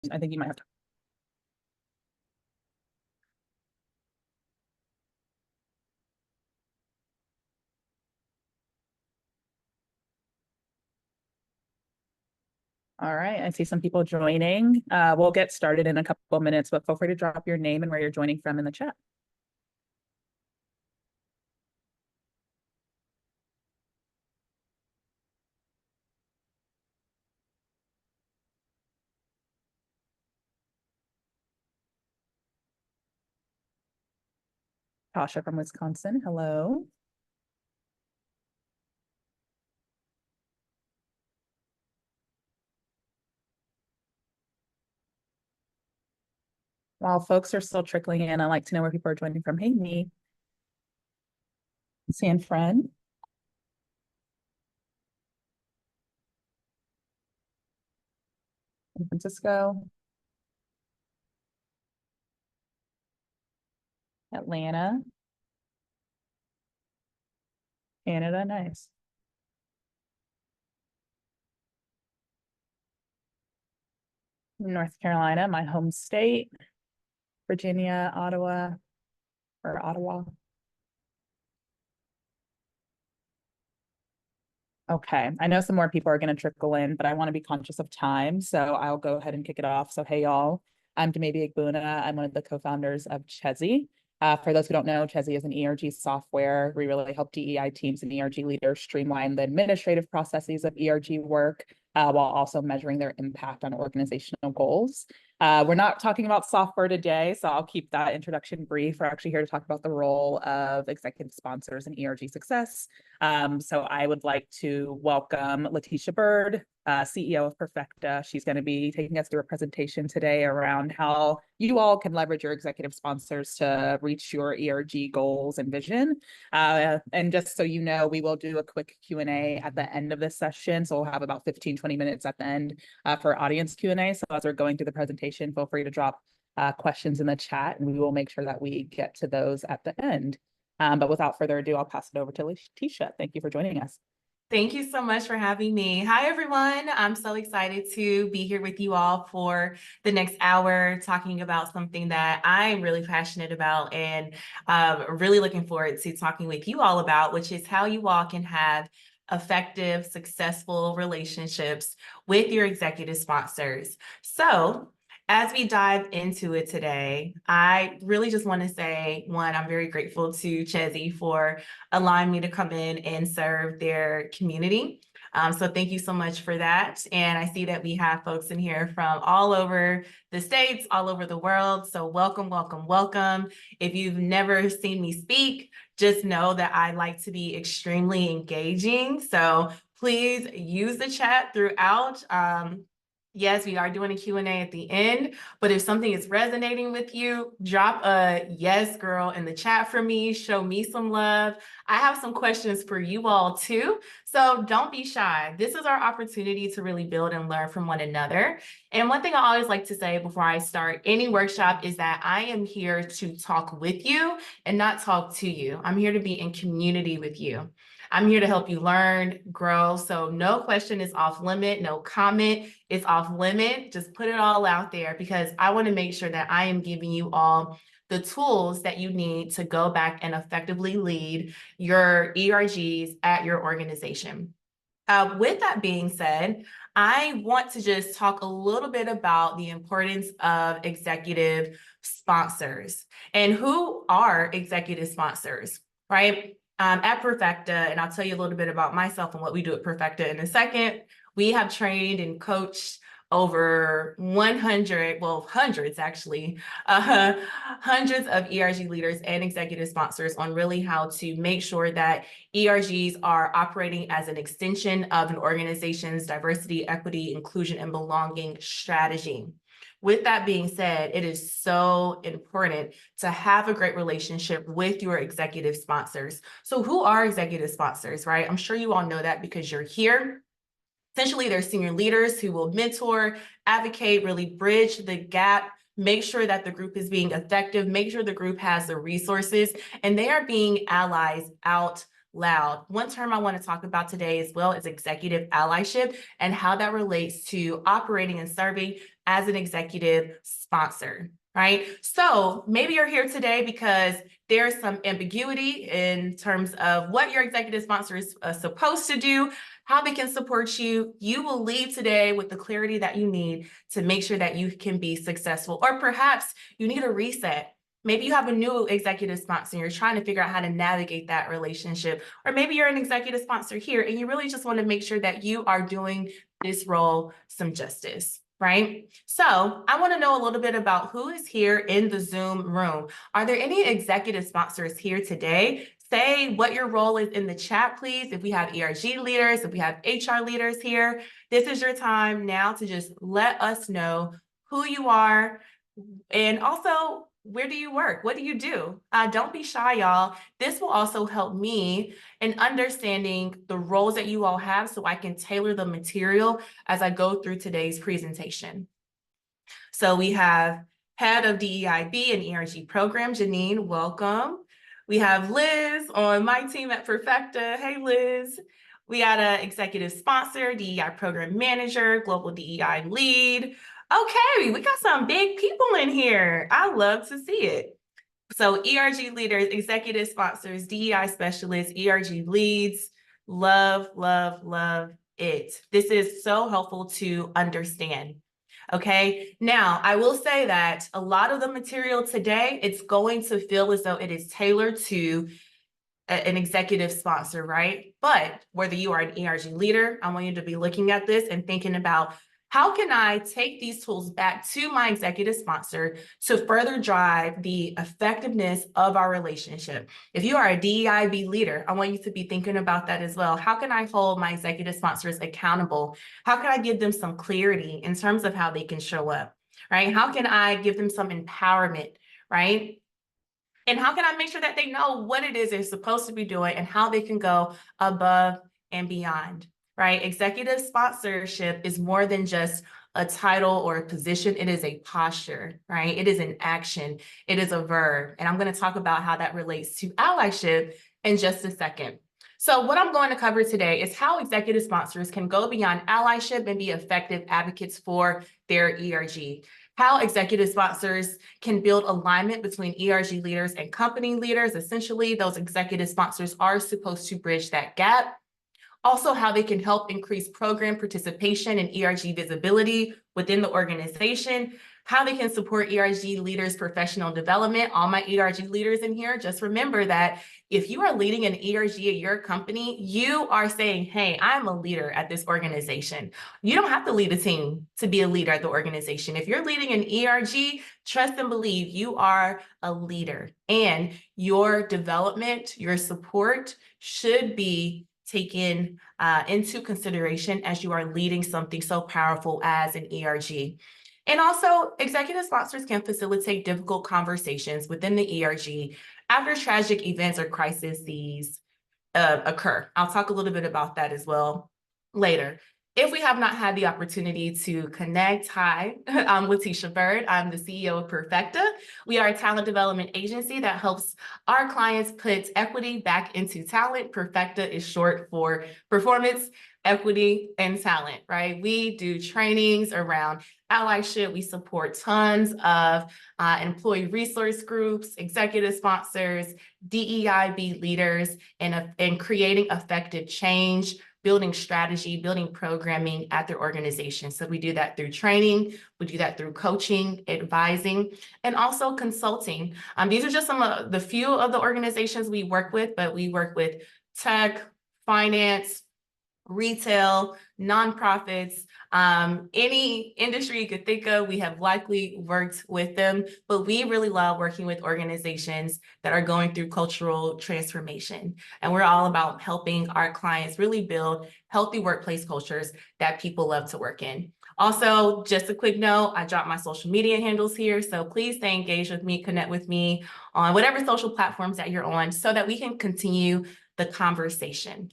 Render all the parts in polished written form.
I think you might have to. All right, I see some people joining. We'll get started in a couple of minutes, but feel free to drop your name and where you're joining from in the chat. Tasha from Wisconsin, hello. While folks are still trickling in, I'd like to know where people are joining from. Hey, me. San Fran. San Francisco. Atlanta. Canada, nice. North Carolina, my home state. Virginia, Ottawa, or Ottawa. Okay, I know some more people are going to trickle in, but I want to be conscious of time, so I'll go ahead and kick it off. So, hey, y'all, I'm Damabi Egbuna. I'm one of the co-founders of Chezi. For those who don't know, Chezi is an ERG software. We really help DEI teams and ERG leaders streamline the administrative processes of ERG work while also measuring their impact on organizational goals. We're not talking about software today, so I'll keep that introduction brief. We're actually here to talk about the role of executive sponsors in ERG success. So I would like to welcome Letitia Bird, CEO of Perfecta. She's going to be taking us through a presentation today around how you all can leverage your executive sponsors to reach your ERG goals and vision. And just so you know, we will do a quick Q&A at the end of this session. So we'll have about 15-20 minutes at the end for audience Q&A. So as we're going through the presentation, feel free to drop questions in the chat and we will make sure that we get to those at the end. But without further ado, I'll pass it over to Letitia. Thank you for joining us. Thank you so much for having me. Hi, everyone. I'm so excited to be here with you all for the next hour, talking about something that I'm really passionate about and really looking forward to talking with you all about, which is how you all can have effective, successful relationships with your executive sponsors. So, as we dive into it today, I really just want to say, one, I'm very grateful to Chezi for allowing me to come in and serve their community. So thank you so much for that. And I see that we have folks in here from all over the states, all over the world. So welcome, welcome, welcome. If you've never seen me speak, just know that I like to be extremely engaging. So please use the chat throughout. Yes, we are doing a Q&A at the end, but if something is resonating with you, drop a yes, girl, in the chat for me. Show me some love. I have some questions for you all too, so don't be shy. This is our opportunity to really build and learn from one another. And one thing I always like to say before I start any workshop is that I am here to talk with you and not talk to you. I'm here to be in community with you. I'm here to help you learn, grow. So no question is off limit. No comment is off limit. Just put it all out there because I want to make sure that I am giving you all the tools that you need to go back and effectively lead your ERGs at your organization. With that being said, I want to just talk a little bit about the importance of executive sponsors and who are executive sponsors, right? At Perfecta, and I'll tell you a little bit about myself and what we do at Perfecta in a second. We have trained and coached over 100, well, hundreds actually, hundreds of ERG leaders and executive sponsors on really how to make sure that ERGs are operating as an extension of an organization's diversity, equity, inclusion, and belonging strategy. With that being said, it is so important to have a great relationship with your executive sponsors. So who are executive sponsors, right? I'm sure you all know that because you're here. Essentially, they're senior leaders who will mentor, advocate, really bridge the gap, make sure that the group is being effective, make sure the group has the resources, and they are being allies out loud. One term I want to talk about today as well is executive allyship and how that relates to operating and serving as an executive sponsor, right? So maybe you're here today because there's some ambiguity in terms of what your executive sponsor is supposed to do, how they can support you. You will leave today with the clarity that you need to make sure that you can be successful. Or perhaps you need a reset. Maybe you have a new executive sponsor and you're trying to figure out how to navigate that relationship. Or maybe you're an executive sponsor here and you really just want to make sure that you are doing this role some justice, right? So I want to know a little bit about who is here in the Zoom room. Are there any executive sponsors here today? Say what your role is in the chat, please. If we have ERG leaders, if we have HR leaders here, this is your time now to just let us know who you are and also where do you work? What do you do? Don't be shy, y'all. This will also help me in understanding the roles that you all have so I can tailor the material as I go through today's presentation. So we have head of DEIB and ERG program, Janine, welcome. We have Liz on my team at Perfecta. Hey, Liz. We got an executive sponsor, DEI program manager, global DEI lead. Okay, we got some big people in here. I love to see it. So ERG leaders, executive sponsors, DEI specialists, ERG leads, love, love, love it. This is so helpful to understand. Okay, now I will say that a lot of the material today, it's going to feel as though it is tailored to an executive sponsor, right? But whether you are an ERG leader, I want you to be looking at this and thinking about how can I take these tools back to my executive sponsor to further drive the effectiveness of our relationship? If you are a DEIB leader, I want you to be thinking about that as well. How can I hold my executive sponsors accountable? How can I give them some clarity in terms of how they can show up, right? How can I give them some empowerment, right? And how can I make sure that they know what it is they're supposed to be doing and how they can go above and beyond, right? Executive sponsorship is more than just a title or a position. It is a posture, right? It is an action. It is a verb. And I'm going to talk about how that relates to allyship in just a second. So what I'm going to cover today is how executive sponsors can go beyond allyship and be effective advocates for their ERG. How executive sponsors can build alignment between ERG leaders and company leaders. Essentially, those executive sponsors are supposed to bridge that gap. Also, how they can help increase program participation and ERG visibility within the organization. How they can support ERG leaders' professional development. All my ERG leaders in here, just remember that if you are leading an ERG at your company, you are saying, hey, I'm a leader at this organization. You don't have to lead a team to be a leader at the organization. If you're leading an ERG, trust and believe you are a leader, and your development, your support should be taken into consideration as you are leading something so powerful as an ERG. And also, executive sponsors can facilitate difficult conversations within the ERG after tragic events or crises occur. I'll talk a little bit about that as well later. If we have not had the opportunity to connect, hi, I'm Letitia Bird. I'm the CEO of Perfecta. We are a talent development agency that helps our clients put equity back into talent. Perfecta is short for performance, equity, and talent, right? We do trainings around allyship. We support tons of employee resource groups, executive sponsors, DEIB leaders, and creating effective change, building strategy, building programming at their organization. So we do that through training, we do that through coaching, advising, and also consulting. These are just some of the few of the organizations we work with, but we work with tech, finance, retail, nonprofits, any industry you could think of, we have likely worked with them, but we really love working with organizations that are going through cultural transformation. And we're all about helping our clients really build healthy workplace cultures that people love to work in. Also, just a quick note, I dropped my social media handles here, so please stay engaged with me, connect with me on whatever social platforms that you're on so that we can continue the conversation.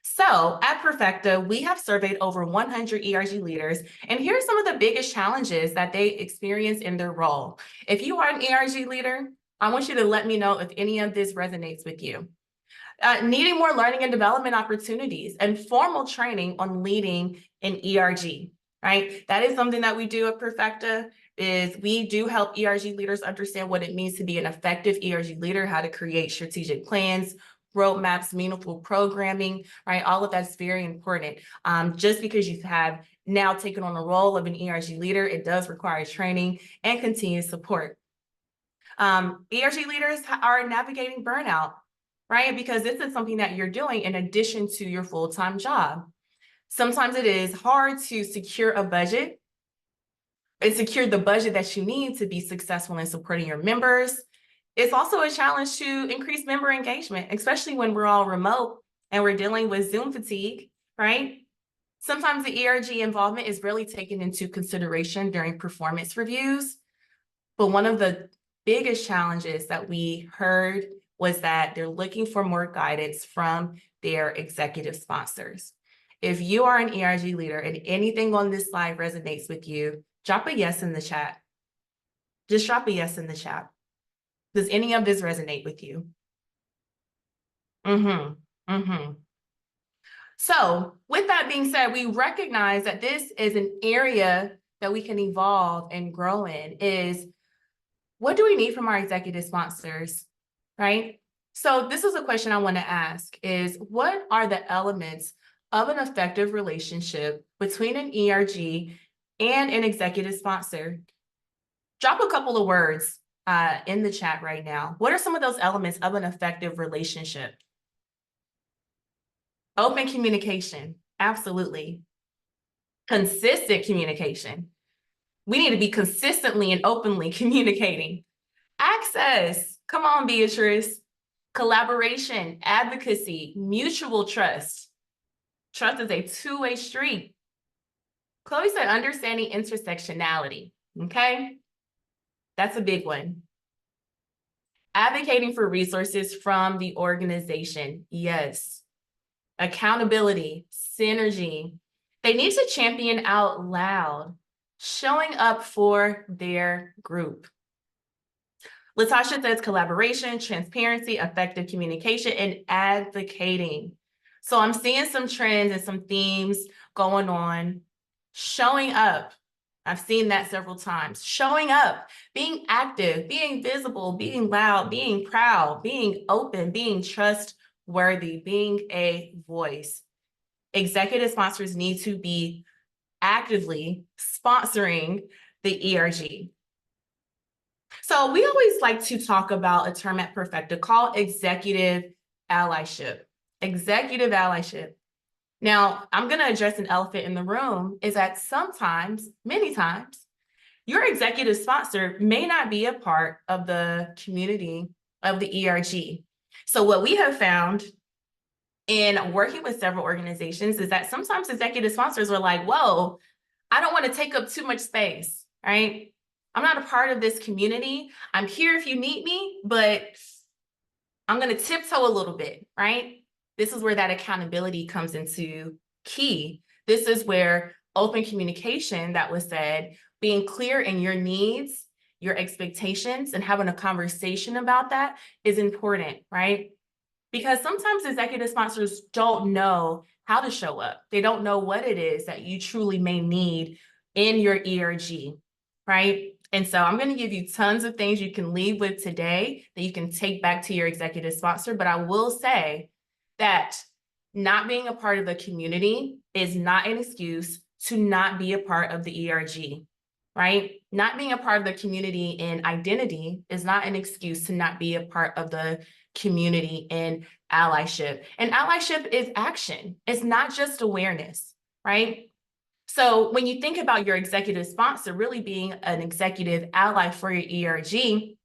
So at Perfecta, we have surveyed over 100 ERG leaders, and here are some of the biggest challenges that they experience in their role. If you are an ERG leader, I want you to let me know if any of this resonates with you. Needing more learning and development opportunities and formal training on leading in ERG, right? That is something that we do at Perfecta, is we do help ERG leaders understand what it means to be an effective ERG leader, how to create strategic plans, roadmaps, meaningful programming, right? All of that's very important. Just because you have now taken on the role of an ERG leader, it does require training and continued support. ERG leaders are navigating burnout, right? Because this is something that you're doing in addition to your full-time job. Sometimes it is hard to secure a budget and secure the budget that you need to be successful in supporting your members. It's also a challenge to increase member engagement, especially when we're all remote and we're dealing with Zoom fatigue, right? Sometimes the ERG involvement is really taken into consideration during performance reviews. But one of the biggest challenges that we heard was that they're looking for more guidance from their executive sponsors. If you are an ERG leader and anything on this slide resonates with you, drop a yes in the chat. Just drop a yes in the chat. Does any of this resonate with you? So with that being said, we recognize that this is an area that we can evolve and grow in. Is what do we need from our executive sponsors, right? So this is a question I want to ask, is what are the elements of an effective relationship between an ERG and an executive sponsor? Drop a couple of words in the chat right now. What are some of those elements of an effective relationship? Open communication, absolutely. Consistent communication. We need to be consistently and openly communicating. Access, come on, Beatrice. Collaboration, advocacy, mutual trust. Trust is a two-way street. Chloe said understanding intersectionality, okay? That's a big one. Advocating for resources from the organization, yes. Accountability, synergy. They need to champion out loud, showing up for their group. Latasha says collaboration, transparency, effective communication, and advocating. So I'm seeing some trends and some themes going on. Showing up. I've seen that several times. Showing up, being active, being visible, being loud, being proud, being open, being trustworthy, being a voice. Executive sponsors need to be actively sponsoring the ERG. So we always like to talk about a term at Perfecta called executive allyship. Executive allyship. Now, I'm going to address an elephant in the room, is that sometimes, many times, your executive sponsor may not be a part of the community of the ERG. So what we have found in working with several organizations is that sometimes executive sponsors are like, whoa, I don't want to take up too much space, right? I'm not a part of this community. I'm here if you need me, but I'm going to tiptoe a little bit, right? This is where that accountability comes into key. This is where open communication that was said, being clear in your needs, your expectations, and having a conversation about that is important, right? Because sometimes executive sponsors don't know how to show up. They don't know what it is that you truly may need in your ERG, right? And so I'm going to give you tons of things you can leave with today that you can take back to your executive sponsor. But I will say that not being a part of the community is not an excuse to not be a part of the ERG, right? Not being a part of the community in identity is not an excuse to not be a part of the community in allyship. And allyship is action. It's not just awareness, right? So when you think about your executive sponsor really being an executive ally for your ERG,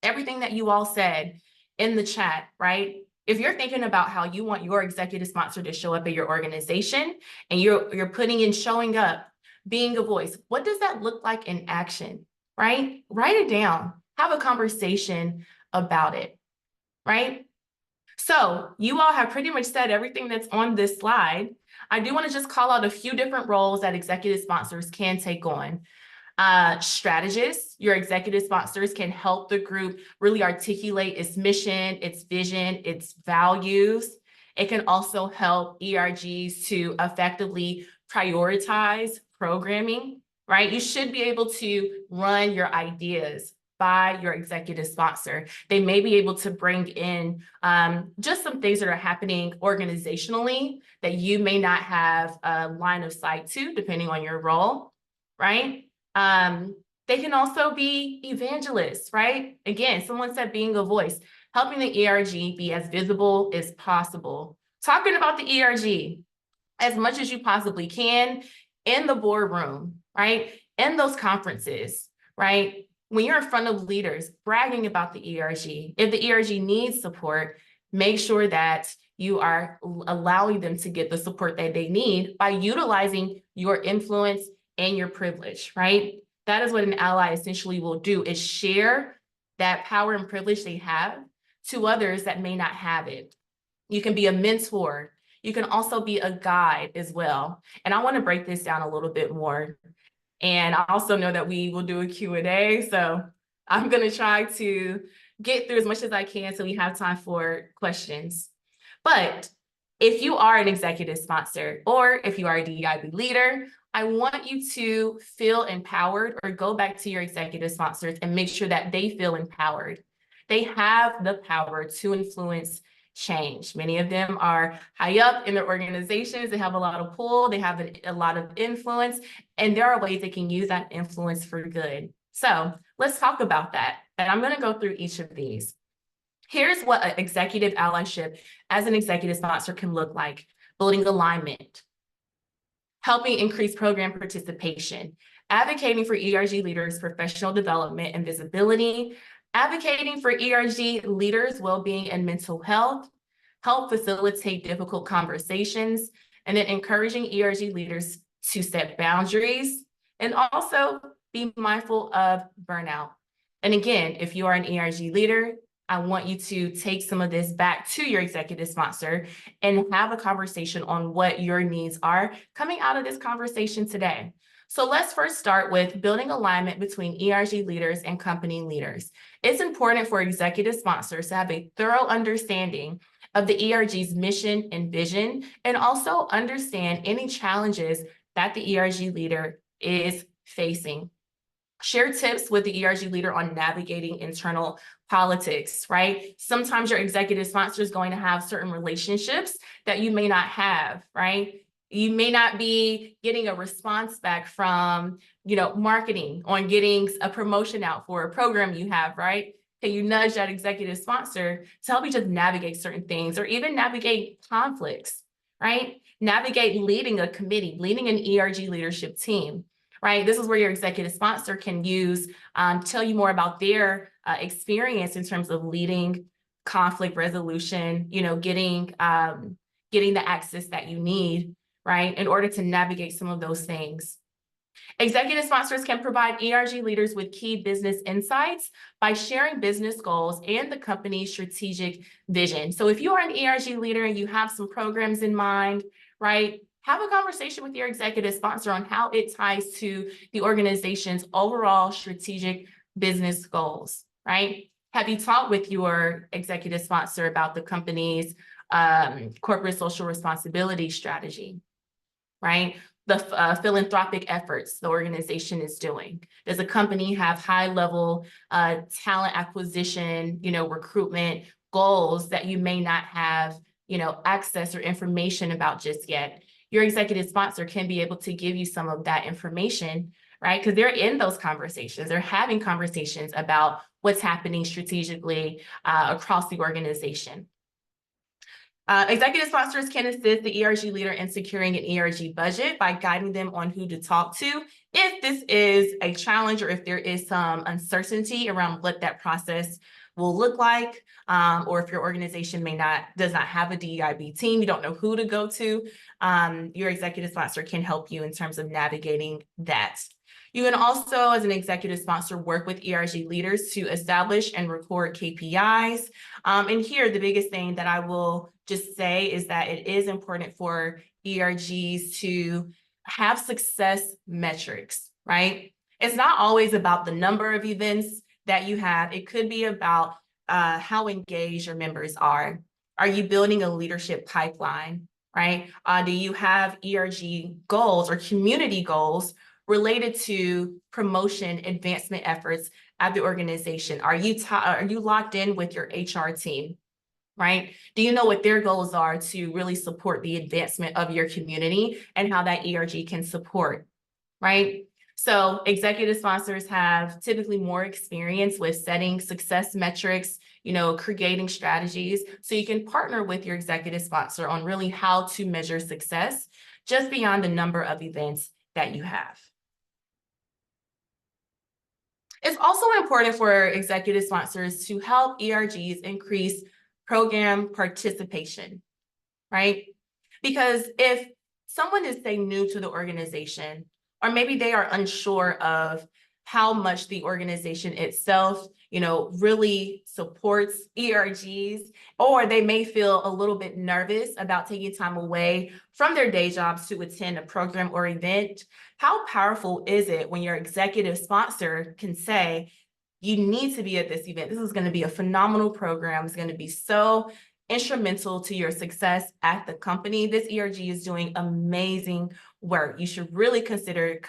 everything that you all said in the chat, right? If you're thinking about how you want your executive sponsor to show up at your organization and you're putting in showing up, being a voice, what does that look like in action, right? Write it down, have a conversation about it, right? So you all have pretty much said everything that's on this slide. I do want to just call out a few different roles that executive sponsors can take on. Strategists, your executive sponsors can help the group really articulate its mission, its vision, its values. It can also help ERGs to effectively prioritize programming, right? You should be able to run your ideas by your executive sponsor. They may be able to bring in just some things that are happening organizationally that you may not have a line of sight to, depending on your role, right? They can also be evangelists, right? Again, someone said being a voice, helping the ERG be as visible as possible. Talking about the ERG as much as you possibly can in the boardroom, right? In those conferences, right? When you're in front of leaders, bragging about the ERG. If the ERG needs support, make sure that you are allowing them to get the support that they need by utilizing your influence and your privilege, right? That is what an ally essentially will do, is share that power and privilege they have to others that may not have it. You can be a mentor. You can also be a guide as well. And I want to break this down a little bit more. And I also know that we will do a Q&A. So I'm going to try to get through as much as I can so we have time for questions. But if you are an executive sponsor or if you are a DEIB leader, I want you to feel empowered, or go back to your executive sponsors and make sure that they feel empowered. They have the power to influence change. Many of them are high up in their organizations. They have a lot of pull. They have a lot of influence, and there are ways they can use that influence for good. So let's talk about that. And I'm going to go through each of these. Here's what an executive allyship as an executive sponsor can look like: building alignment, helping increase program participation, advocating for ERG leaders' professional development and visibility, advocating for ERG leaders' well-being and mental health, help facilitate difficult conversations, and then encouraging ERG leaders to set boundaries, and also be mindful of burnout. And again, if you are an ERG leader, I want you to take some of this back to your executive sponsor and have a conversation on what your needs are coming out of this conversation today. So let's first start with building alignment between ERG leaders and company leaders. It's important for executive sponsors to have a thorough understanding of the ERG's mission and vision, and also understand any challenges that the ERG leader is facing. Share tips with the ERG leader on navigating internal politics, right? Sometimes your executive sponsor is going to have certain relationships that you may not have, right? You may not be getting a response back from, marketing on getting a promotion out for a program you have, right? Can you nudge that executive sponsor to help you just navigate certain things, or even navigate conflicts, right? Navigate leading a committee, leading an ERG leadership team, right? This is where your executive sponsor can use, tell you more about their experience in terms of leading conflict resolution, getting the access that you need, right, in order to navigate some of those things. Executive sponsors can provide ERG leaders with key business insights by sharing business goals and the company's strategic vision. So if you are an ERG leader and you have some programs in mind, right, have a conversation with your executive sponsor on how it ties to the organization's overall strategic business goals, right? Have you talked with your executive sponsor about the company's corporate social responsibility strategy, right? The philanthropic efforts the organization is doing. Does a company have high-level talent acquisition, recruitment goals that you may not have, access or information about just yet? Your executive sponsor can be able to give you some of that information, right? Because they're in those conversations. They're having conversations about what's happening strategically across the organization. Executive sponsors can assist the ERG leader in securing an ERG budget by guiding them on who to talk to if this is a challenge, or if there is some uncertainty around what that process will look like, or if your organization does not have a DEIB team, you don't know who to go to, your executive sponsor can help you in terms of navigating that. You can also, as an executive sponsor, work with ERG leaders to establish and record KPIs. And here, the biggest thing that I will just say is that it is important for ERGs to have success metrics, right? It's not always about the number of events that you have. It could be about how engaged your members are. Are you building a leadership pipeline, right? Do you have ERG goals or community goals related to promotion advancement efforts at the organization? Are you locked in with your HR team, right? Do you know what their goals are to really support the advancement of your community and how that ERG can support, right? So executive sponsors have typically more experience with setting success metrics, creating strategies. So you can partner with your executive sponsor on really how to measure success just beyond the number of events that you have. It's also important for executive sponsors to help ERGs increase program participation, right? Because if someone is, say, new to the organization, or maybe they are unsure of how much the organization itself, really supports ERGs, or they may feel a little bit nervous about taking time away from their day jobs to attend a program or event, how powerful is it when your executive sponsor can say, you need to be at this event. This is going to be a phenomenal program. It's going to be so instrumental to your success at the company. This ERG is doing amazing work. You should really consider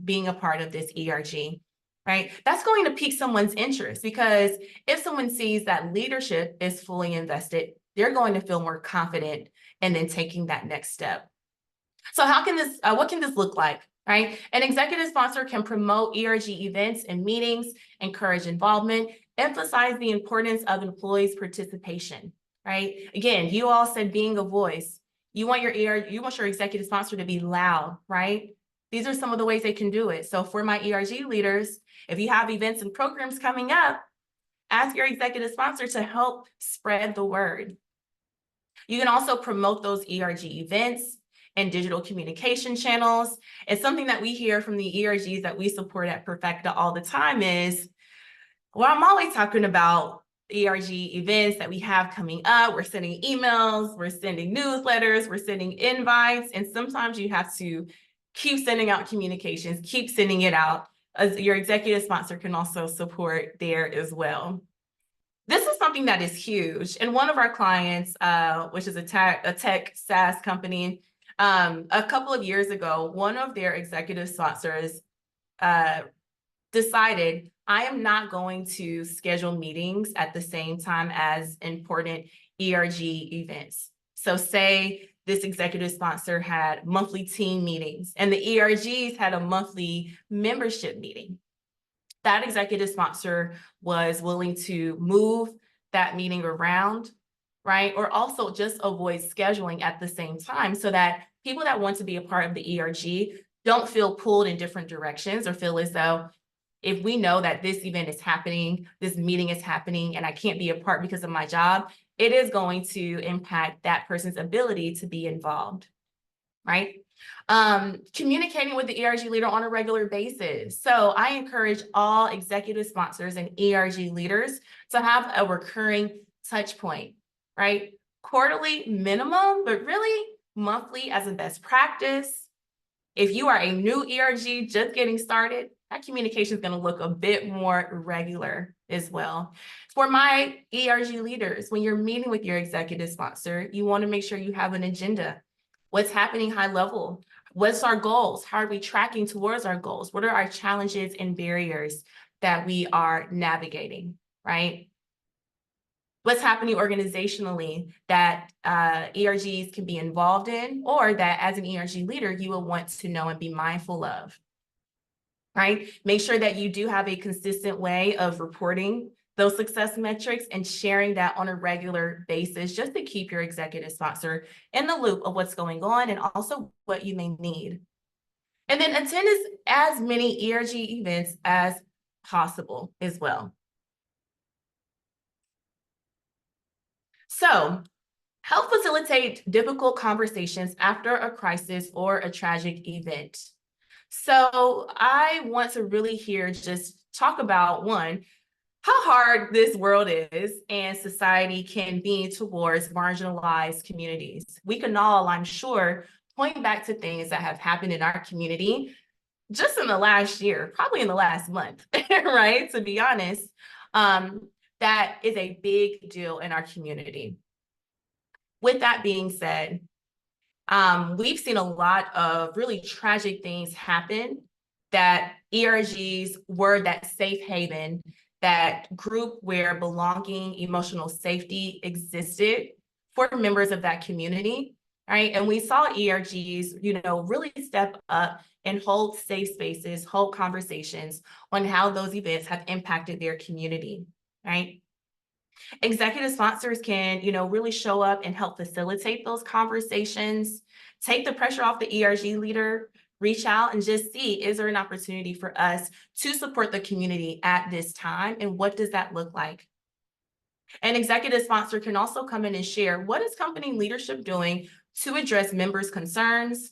being a part of this ERG, right? That's going to pique someone's interest, because if someone sees that leadership is fully invested, they're going to feel more confident in then taking that next step. So what can this look like, right? An executive sponsor can promote ERG events and meetings, encourage involvement, emphasize the importance of employees' participation, right? Again, you all said being a voice. You want your executive sponsor to be loud, right? These are some of the ways they can do it. So for my ERG leaders, if you have events and programs coming up, ask your executive sponsor to help spread the word. You can also promote those ERG events and digital communication channels. And something that we hear from the ERGs that we support at Perfecta all the time is, well, I'm always talking about ERG events that we have coming up. We're sending emails, we're sending newsletters, we're sending invites, and sometimes you have to keep sending out communications, keep sending it out. As your executive sponsor can also support there as well. This is something that is huge. And one of our clients, which is a tech SaaS company, a couple of years ago, one of their executive sponsors decided, I am not going to schedule meetings at the same time as important ERG events. So say this executive sponsor had monthly team meetings and the ERGs had a monthly membership meeting. That executive sponsor was willing to move that meeting around, right? Or also just avoid scheduling at the same time so that people that want to be a part of the ERG don't feel pulled in different directions or feel as though, if we know that this event is happening, this meeting is happening, and I can't be a part because of my job, it is going to impact that person's ability to be involved, right? Communicating with the ERG leader on a regular basis. So I encourage all executive sponsors and ERG leaders to have a recurring touch point, right? Quarterly minimum, but really monthly as a best practice. If you are a new ERG just getting started, that communication is going to look a bit more regular as well. For my ERG leaders, when you're meeting with your executive sponsor, you want to make sure you have an agenda. What's happening high level? What's our goals? How are we tracking towards our goals? What are our challenges and barriers that we are navigating, right? What's happening organizationally that ERGs can be involved in, or that as an ERG leader, you will want to know and be mindful of, right? Make sure that you do have a consistent way of reporting those success metrics and sharing that on a regular basis, just to keep your executive sponsor in the loop of what's going on and also what you may need. And then attend as many ERG events as possible as well. So help facilitate difficult conversations after a crisis or a tragic event. So I want to really just talk about, one, how hard this world is and society can be towards marginalized communities. We can all, I'm sure, point back to things that have happened in our community just in the last year, probably in the last month, right? To be honest, that is a big deal in our community. With that being said, we've seen a lot of really tragic things happen that ERGs were that safe haven, that group where belonging, emotional safety existed for members of that community, right? And we saw ERGs, really step up and hold safe spaces, hold conversations on how those events have impacted their community, right? Executive sponsors can, really show up and help facilitate those conversations, take the pressure off the ERG leader, reach out and just see, is there an opportunity for us to support the community at this time? And what does that look like? An executive sponsor can also come in and share, what is company leadership doing to address members' concerns,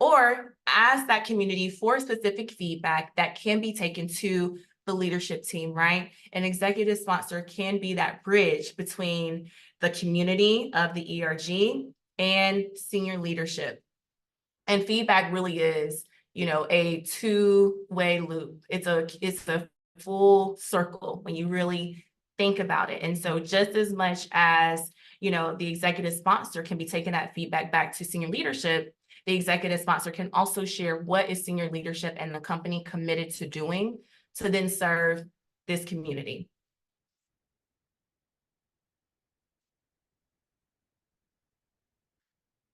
or ask that community for specific feedback that can be taken to the leadership team, right? An executive sponsor can be that bridge between the community of the ERG and senior leadership. And feedback really is, a two-way loop. It's a full circle when you really think about it. And so just as much as, the executive sponsor can be taking that feedback back to senior leadership, the executive sponsor can also share what is senior leadership and the company committed to doing to then serve this community.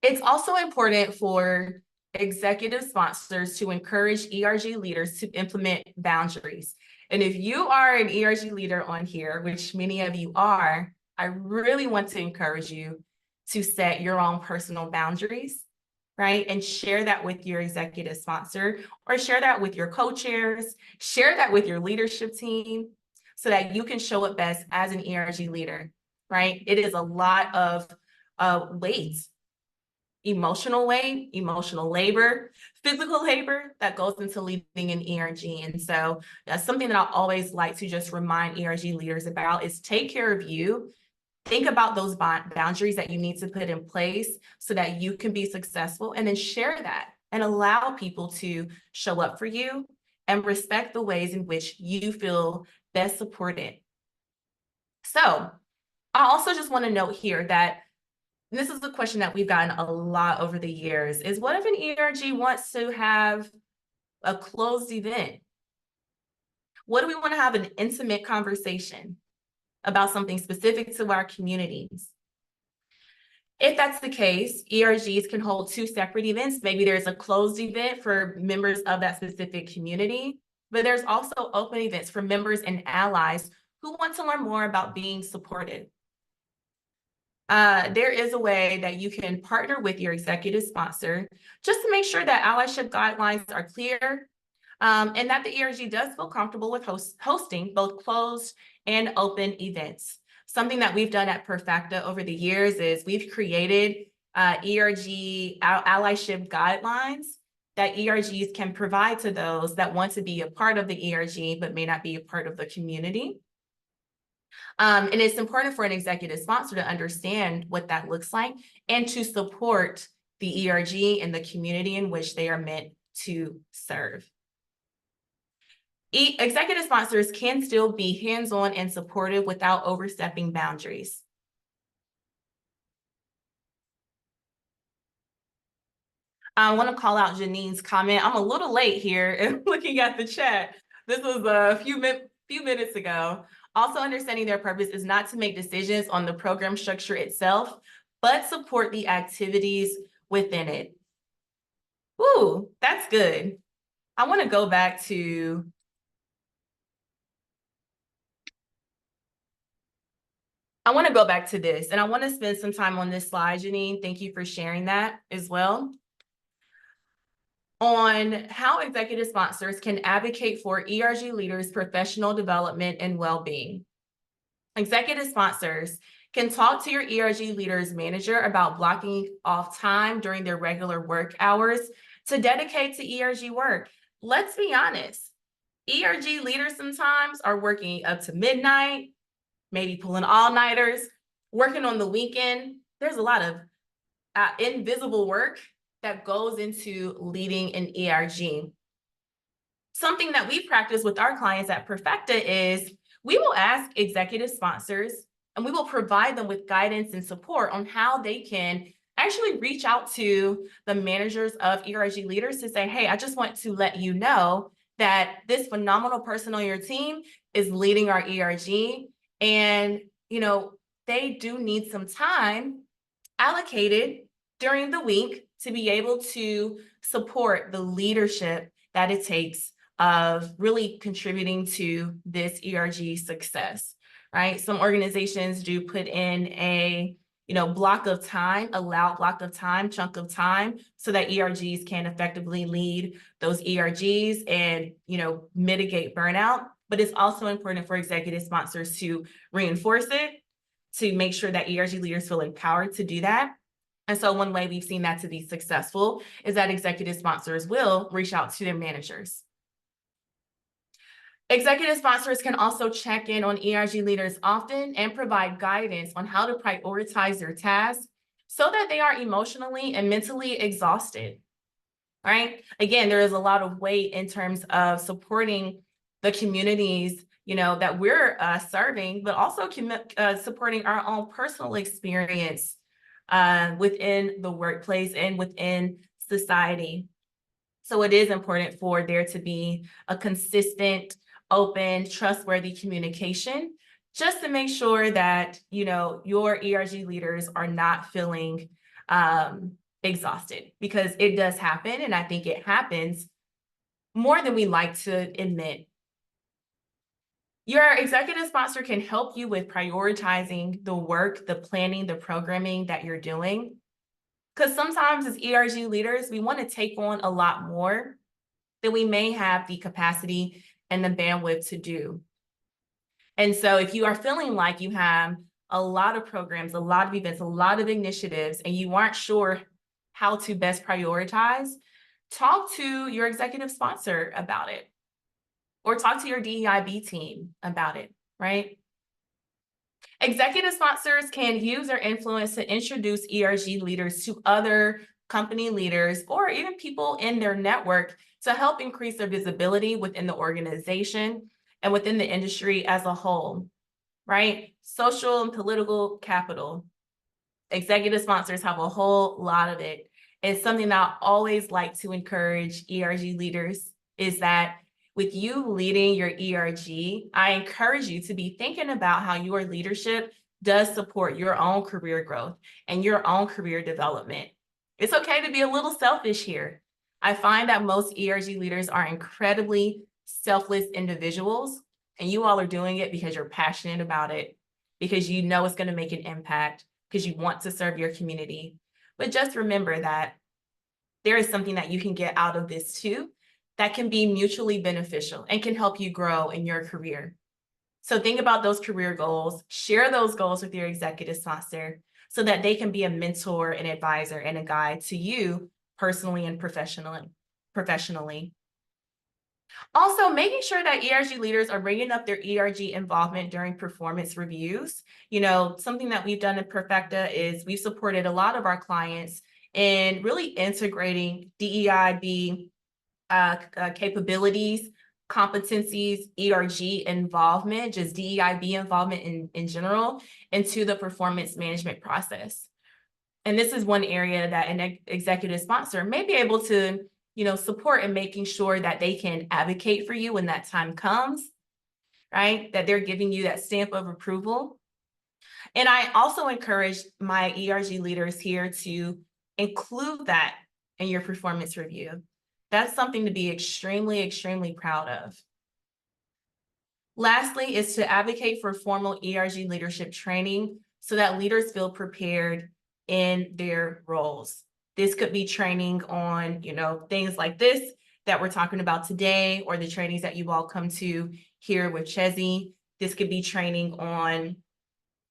It's also important for executive sponsors to encourage ERG leaders to implement boundaries. And if you are an ERG leader on here, which many of you are, I really want to encourage you to set your own personal boundaries, right? And share that with your executive sponsor, or share that with your co-chairs, share that with your leadership team, so that you can show up best as an ERG leader, right? It is a lot of weight, emotional weight, emotional labor, physical labor that goes into leading an ERG. And so that's something that I always like to just remind ERG leaders about, is take care of you. Think about those boundaries that you need to put in place so that you can be successful, and then share that and allow people to show up for you and respect the ways in which you feel best supported. So I also just want to note here that this is a question that we've gotten a lot over the years, is what if an ERG wants to have a closed event? What do we want to have an intimate conversation about something specific to our communities? If that's the case, ERGs can hold two separate events. Maybe there's a closed event for members of that specific community, but there's also open events for members and allies who want to learn more about being supported. There is a way that you can partner with your executive sponsor just to make sure that allyship guidelines are clear, and that the ERG does feel comfortable with hosting both closed and open events. Something that we've done at Perfecta over the years is we've created ERG allyship guidelines that ERGs can provide to those that want to be a part of the ERG but may not be a part of the community. And it's important for an executive sponsor to understand what that looks like and to support the ERG and the community in which they are meant to serve. Executive sponsors can still be hands-on and supportive without overstepping boundaries. I want to call out Janine's comment. I'm a little late here and looking at the chat. This was a few minutes ago. Also, understanding their purpose is not to make decisions on the program structure itself, but support the activities within it. Ooh, that's good. I want to go back to this, and I want to spend some time on this slide, Janine. Thank you for sharing that as well. On how executive sponsors can advocate for ERG leaders' professional development and well-being. Executive sponsors can talk to your ERG leaders manager about blocking off time during their regular work hours to dedicate to ERG work. Let's be honest, ERG leaders sometimes are working up to midnight, maybe pulling all-nighters, working on the weekend. There's a lot of invisible work that goes into leading an ERG. Something that we practice with our clients at Perfecta is we will ask executive sponsors and we will provide them with guidance and support on how they can actually reach out to the managers of ERG leaders to say, hey, I just want to let you know that this phenomenal person on your team is leading our ERG. And, they do need some time allocated during the week to be able to support the leadership that it takes of really contributing to this ERG success, right? Some organizations do put in a block of time, allowed block of time, chunk of time, so that ERGs can effectively lead those ERGs and, mitigate burnout. But it's also important for executive sponsors to reinforce it, to make sure that ERG leaders feel empowered to do that. And so one way we've seen that to be successful is that executive sponsors will reach out to their managers. Executive sponsors can also check in on ERG leaders often and provide guidance on how to prioritize their tasks so that they are emotionally and mentally exhausted, right? Again, there is a lot of weight in terms of supporting the communities, that we're serving, but also supporting our own personal experience within the workplace and within society. So it is important for there to be a consistent, open, trustworthy communication, just to make sure that, your ERG leaders are not feeling exhausted, because it does happen. And I think it happens more than we like to admit. Your executive sponsor can help you with prioritizing the work, the planning, the programming that you're doing. Because sometimes as ERG leaders, we want to take on a lot more than we may have the capacity and the bandwidth to do. And so if you are feeling like you have a lot of programs, a lot of events, a lot of initiatives, and you aren't sure how to best prioritize, talk to your executive sponsor about it, or talk to your DEIB team about it, right? Executive sponsors can use their influence to introduce ERG leaders to other company leaders or even people in their network to help increase their visibility within the organization and within the industry as a whole, right? Social and political capital. Executive sponsors have a whole lot of it. It's something that I always like to encourage ERG leaders is that with you leading your ERG, I encourage you to be thinking about how your leadership does support your own career growth and your own career development. It's okay to be a little selfish here. I find that most ERG leaders are incredibly selfless individuals, and you all are doing it because you're passionate about it, because you know it's going to make an impact, because you want to serve your community. But just remember that there is something that you can get out of this too, that can be mutually beneficial and can help you grow in your career. So think about those career goals, share those goals with your executive sponsor so that they can be a mentor, an advisor, and a guide to you personally and professionally. Also, making sure that ERG leaders are bringing up their ERG involvement during performance reviews. Something that we've done at Perfecta is we've supported a lot of our clients in really integrating DEIB capabilities, competencies, ERG involvement, just DEIB involvement in general, into the performance management process. And this is one area that an executive sponsor may be able to, support in making sure that they can advocate for you when that time comes, right? That they're giving you that stamp of approval. And I also encourage my ERG leaders here to include that in your performance review. That's something to be extremely, extremely proud of. Lastly, is to advocate for formal ERG leadership training so that leaders feel prepared in their roles. This could be training on, things like this that we're talking about today, or the trainings that you all come to here with Chezi. This could be training on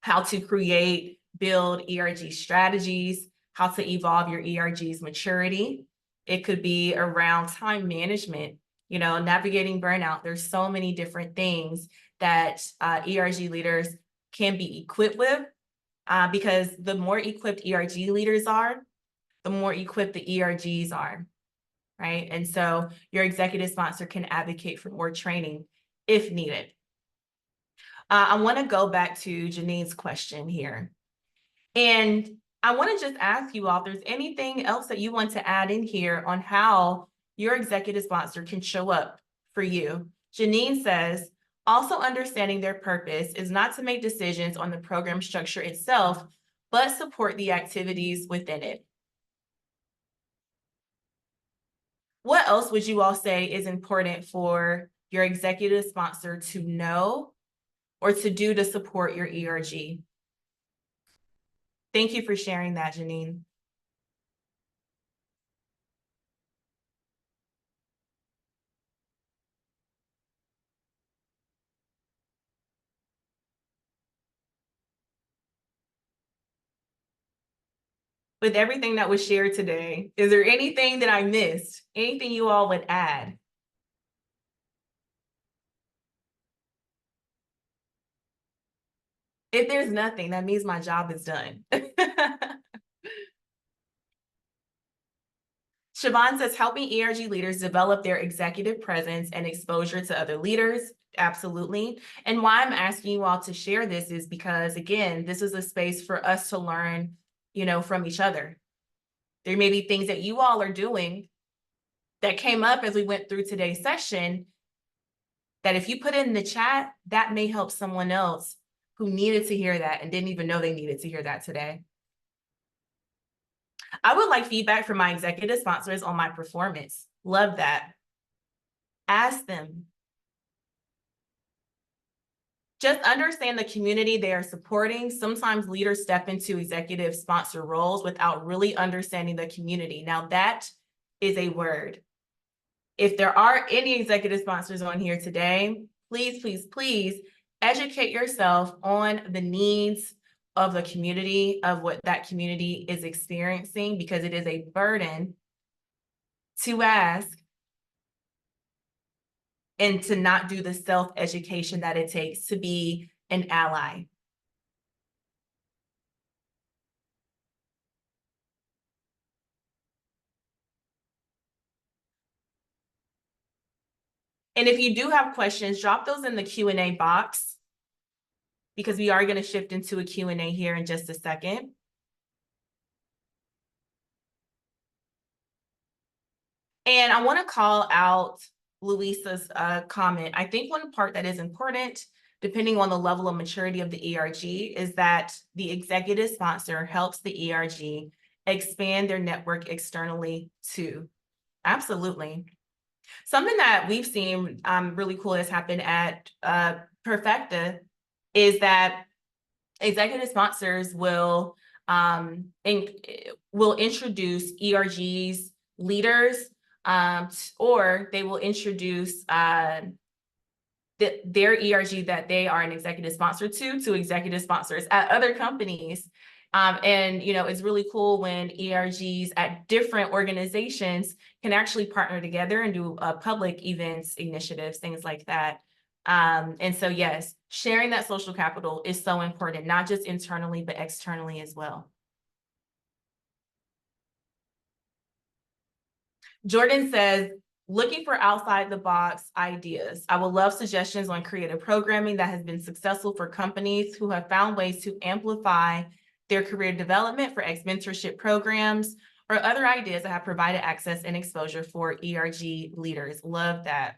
how to create, build ERG strategies, how to evolve your ERG's maturity. It could be around time management, navigating burnout. There's so many different things that ERG leaders can be equipped with, because the more equipped ERG leaders are, the more equipped the ERGs are. right? And so your executive sponsor can advocate for more training if needed. I want to go back to Janine's question here. And I want to just ask you all if there's anything else that you want to add in here on how your executive sponsor can show up for you. Janine says, also understanding their purpose is not to make decisions on the program structure itself, but support the activities within it. What else would you all say is important for your executive sponsor to know or to do to support your ERG? Thank you for sharing that, Janine. With everything that was shared today, is there anything that I missed? Anything you all would add? If there's nothing, that means my job is done. Siobhan says, helping ERG leaders develop their executive presence and exposure to other leaders. Absolutely. And why I'm asking you all to share this is because, again, this is a space for us to learn, from each other. There may be things that you all are doing that came up as we went through today's session that if you put it in the chat, that may help someone else who needed to hear that and didn't even know they needed to hear that today. I would like feedback from my executive sponsors on my performance. Love that. Ask them. Just understand the community they are supporting. Sometimes leaders step into executive sponsor roles without really understanding the community. Now that is a word. If there are any executive sponsors on here today, please, please, please educate yourself on the needs of the community, of what that community is experiencing, because it is a burden to ask and to not do the self-education that it takes to be an ally. And if you do have questions, drop those in the Q&A box, because we are going to shift into a Q&A here in just a second. And I want to call out Luisa's comment. I think one part that is important, depending on the level of maturity of the ERG, is that the executive sponsor helps the ERG expand their network externally too. Absolutely. Something that we've seen really cool has happened at Perfecta is that executive sponsors will introduce ERG's leaders, or they will introduce their ERG that they are an executive sponsor to executive sponsors at other companies. And it's really cool when ERGs at different organizations can actually partner together and do public events, initiatives, things like that. And so, yes, sharing that social capital is so important, not just internally, but externally as well. Jordan says, looking for outside the box ideas. I would love suggestions on creative programming that has been successful for companies who have found ways to amplify their career development for ex-mentorship programs or other ideas that have provided access and exposure for ERG leaders. Love that.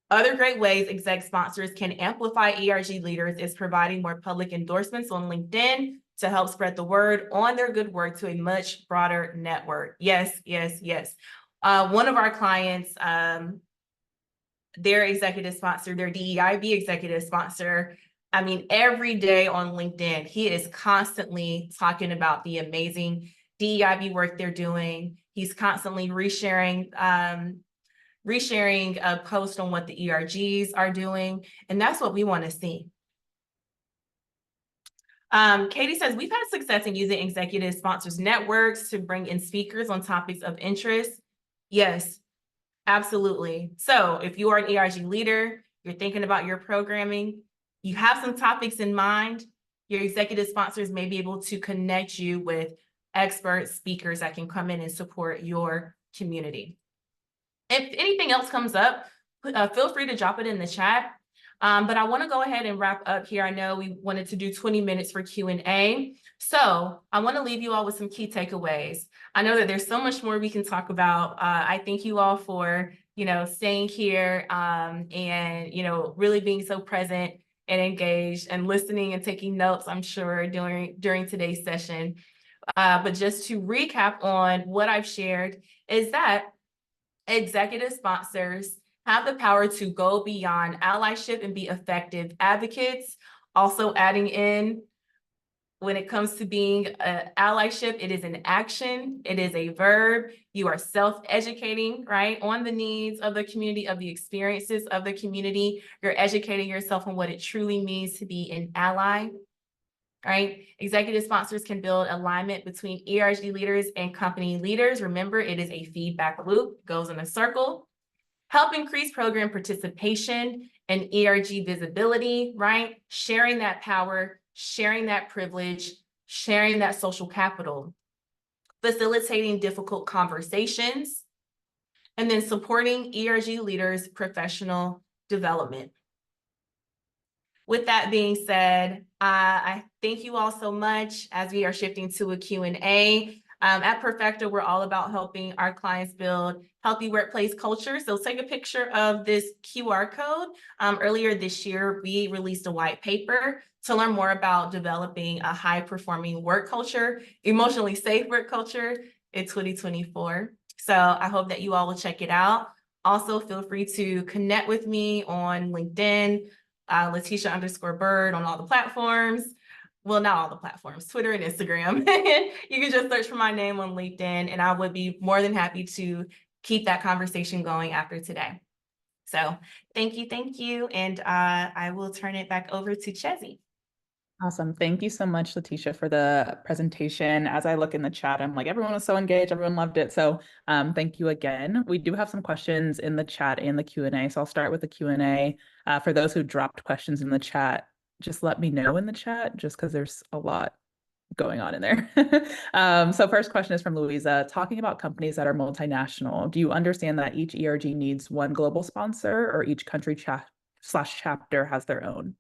Other great ways exec sponsors can amplify ERG leaders is providing more public endorsements on LinkedIn to help spread the word on their good work to a much broader network. Yes, yes, yes. One of our clients, their executive sponsor, their DEIB executive sponsor, I mean, every day on LinkedIn, he is constantly talking about the amazing DEIB work they're doing. He's constantly resharing a post on what the ERGs are doing. And that's what we want to see. Katie says, we've had success in using executive sponsors networks to bring in speakers on topics of interest. Yes, absolutely. So if you are an ERG leader, you're thinking about your programming, you have some topics in mind, Your executive sponsors may be able to connect you with expert speakers that can come in and support your community. If anything else comes up, feel free to drop it in the chat. But I want to go ahead and wrap up here. I know we wanted to do 20 minutes for Q&A. So I want to leave you all with some key takeaways. I know that there's so much more we can talk about. I thank you all for, staying here and, really being so present and engaged and listening and taking notes, I'm sure, during today's session. But just to recap on what I've shared is that executive sponsors have the power to go beyond allyship and be effective advocates. Also adding in, when it comes to being allyship, it is an action, it is a verb. You are self-educating, right, on the needs of the community, of the experiences of the community. You're educating yourself on what it truly means to be an ally. Right? Executive sponsors can build alignment between ERG leaders and company leaders. Remember, it is a feedback loop, goes in a circle. Help increase program participation and ERG visibility, right? Sharing that power, sharing that privilege, sharing that social capital. Facilitating difficult conversations, and then supporting ERG leaders' professional development. With that being said, I thank you all so much as we are shifting to a Q&A. At Perfecta, we're all about helping our clients build healthy workplace culture. So take a picture of this QR code. Earlier this year, we released a white paper to learn more about developing a high-performing work culture, emotionally safe work culture in 2024. So I hope that you all will check it out. Also, feel free to connect with me on LinkedIn, Letitia_Bird on all the platforms. Well, not all the platforms, Twitter and Instagram. You can just search for my name on LinkedIn, and I would be more than happy to keep that conversation going after today. So thank you. And I will turn it back over to Chezzy. Awesome. Thank you so much, Letitia, for the presentation. As I look in the chat, I'm like, everyone was so engaged. Everyone loved it. So thank you again. We do have some questions in the chat and the Q&A. So I'll start with the Q&A. For those who dropped questions in the chat, just let me know in the chat, just because there's a lot going on in there. So first question is from Louisa. Talking about companies that are multinational, do you understand that each ERG needs one global sponsor, or each country /chapter has their own?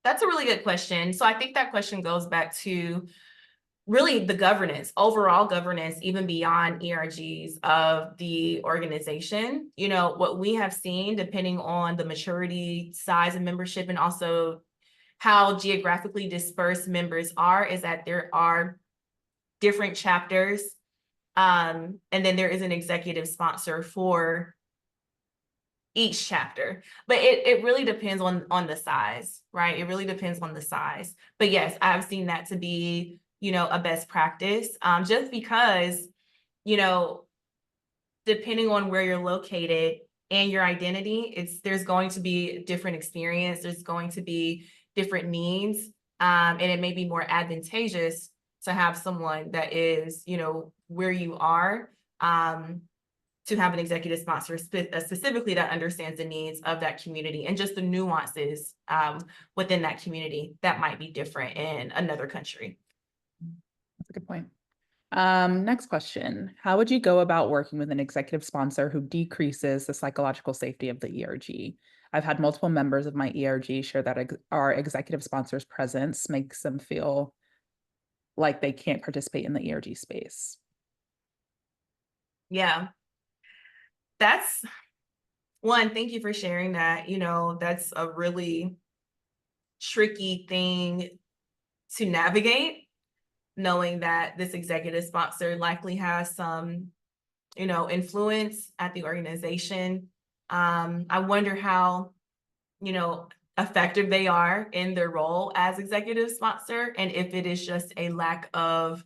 That's a really good question. So I think that question goes back to really the governance, overall governance, even beyond ERGs of the organization. What we have seen, depending on the maturity, size of membership, and also how geographically dispersed members are, is that there are different chapters. And then there is an executive sponsor for each chapter, but it really depends on the size, right? It really depends on the size. But yes, I've seen that to be, a best practice, just because, depending on where you're located and your identity, there's going to be different experience, there's going to be different needs, and it may be more advantageous to have someone that is, where you are, to have an executive sponsor specifically that understands the needs of that community and just the nuances within that community that might be different in another country. That's a good point. Next question. How would you go about working with an executive sponsor who decreases the psychological safety of the ERG? I've had multiple members of my ERG share that our executive sponsor's presence makes them feel like they can't participate in the ERG space. Yeah. That's one, thank you for sharing that. That's a really tricky thing to navigate, knowing that this executive sponsor likely has some, influence at the organization. I wonder how, effective they are in their role as executive sponsor, and if it is just a lack of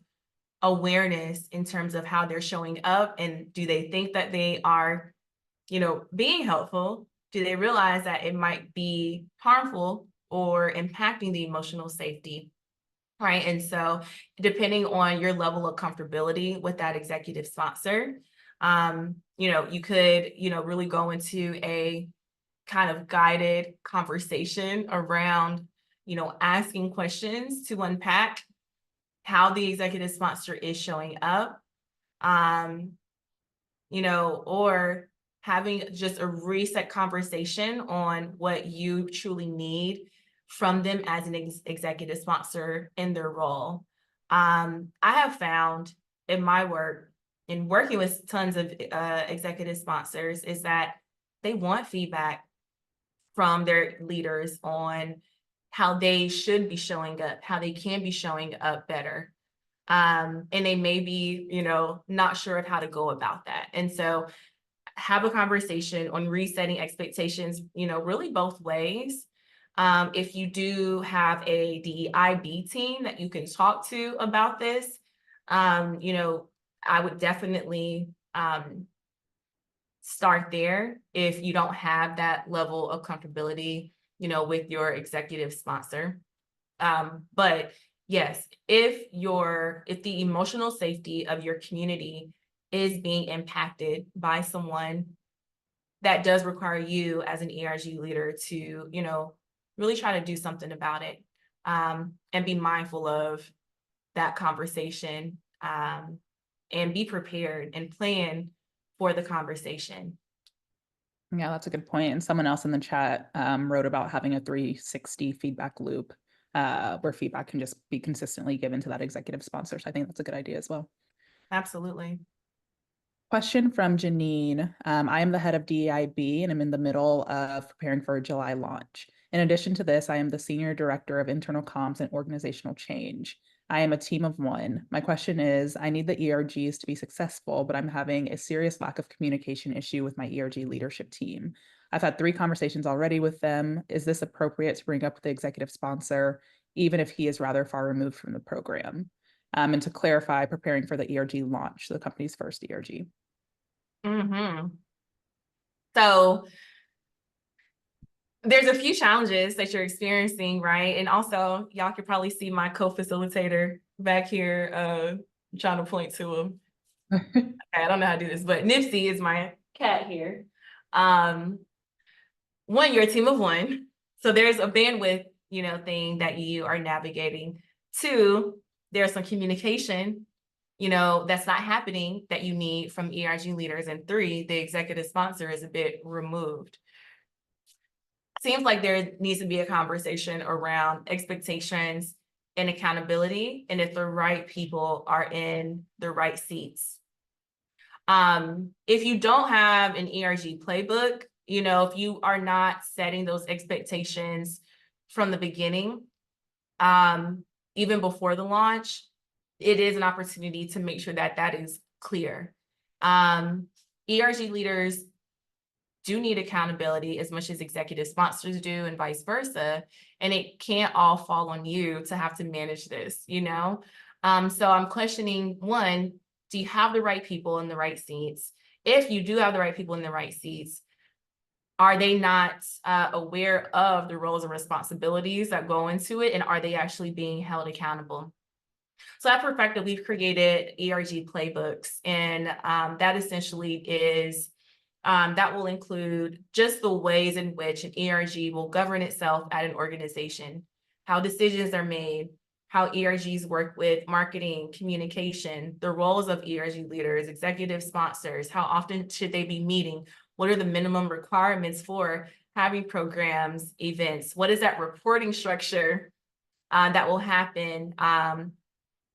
awareness in terms of how they're showing up, and do they think that they are, being helpful? Do they realize that it might be harmful or impacting the emotional safety? Right. And so depending on your level of comfortability with that executive sponsor, you could, really go into a kind of guided conversation around, asking questions to unpack how the executive sponsor is showing up, or having just a reset conversation on what you truly need from them as an executive sponsor in their role. I have found in my work, in working with tons of executive sponsors, is that they want feedback from their leaders on how they should be showing up, how they can be showing up better. And they may be, not sure of how to go about that. And so have a conversation on resetting expectations, really both ways. If you do have a DEIB team that you can talk to about this, I would definitely start there if you don't have that level of comfortability, with your executive sponsor. But yes, if the emotional safety of your community is being impacted by someone, that does require you as an ERG leader to, really try to do something about it, and be mindful of that conversation, and be prepared and plan for the conversation. Yeah, that's a good point. And someone else in the chat wrote about having a 360 feedback loop where feedback can just be consistently given to that executive sponsor. So I think that's a good idea as well. Absolutely. Question from Janine. I am the head of DEIB and I'm in the middle of preparing for a July launch. In addition to this, I am the Senior Director of Internal Comms and Organizational Change. I am a team of one. My question is, I need the ERGs to be successful, but I'm having a serious lack of communication issue with my ERG leadership team. I've had 3 conversations already with them. Is this appropriate to bring up with the executive sponsor, even if he is rather far removed from the program? And to clarify, preparing for the ERG launch, the company's first ERG. So there's a few challenges that you're experiencing, right? And also, y'all could probably see my co-facilitator back here, trying to point to him. Okay, I don't know how to do this, but Nipsey is my cat here. One, you're a team of one. So there's a bandwidth, thing that you are navigating. 2, there's some communication, that's not happening that you need from ERG leaders. And 3, the executive sponsor is a bit removed. Seems like there needs to be a conversation around expectations and accountability, and if the right people are in the right seats. If you don't have an ERG playbook, if you are not setting those expectations from the beginning, even before the launch, it is an opportunity to make sure that that is clear. ERG leaders do need accountability as much as executive sponsors do, and vice versa. And it can't all fall on you to have to manage this, So I'm questioning, 1, do you have the right people in the right seats? If you do have the right people in the right seats, are they not aware of the roles and responsibilities that go into it? And are they actually being held accountable? So at Perfecta, we've created ERG playbooks, and that essentially is that will include just the ways in which an ERG will govern itself at an organization, how decisions are made, how ERGs work with marketing, communication, the roles of ERG leaders, executive sponsors, how often should they be meeting, what are the minimum requirements for having programs, events, what is that reporting structure that will happen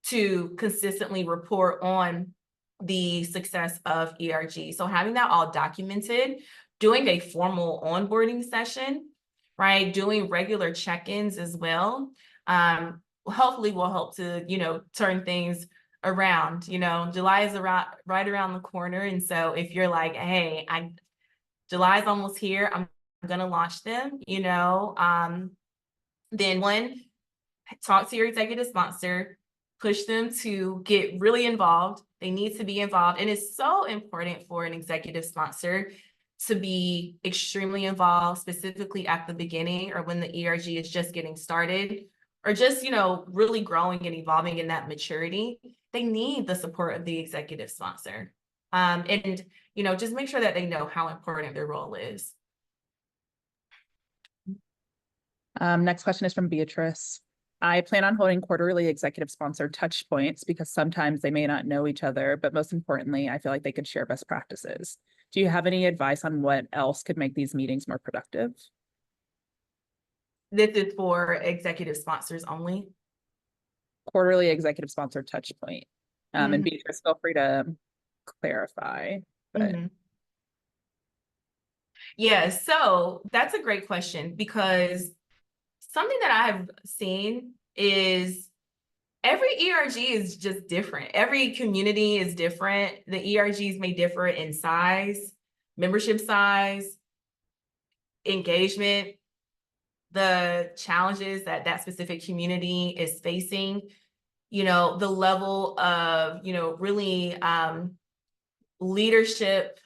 to consistently report on the success of ERG. So having that all documented, doing a formal onboarding session, right? Doing regular check-ins as well, hopefully will help to, turn things around. July is right around the corner. And so if you're like, hey, July is almost here, I'm gonna launch them, then 1, talk to your executive sponsor, push them to get really involved. They need to be involved. And it's so important for an executive sponsor to be extremely involved, specifically at the beginning or when the ERG is just getting started, or just, really growing and evolving in that maturity. They need the support of the executive sponsor. And, just make sure that they know how important their role is. Next question is from Beatrice. I plan on holding quarterly executive sponsored touch points because sometimes they may not know each other, but most importantly, I feel like they could share best practices. Do you have any advice on what else could make these meetings more productive? This is for executive sponsors only. Quarterly executive sponsored touch point. And Beatrice, feel free to clarify. But Yeah, so that's a great question because something that I have seen is every ERG is just different. Every community is different. The ERGs may differ in size, membership size, engagement, the challenges that that specific community is facing, you know, the level of, you know, really leadership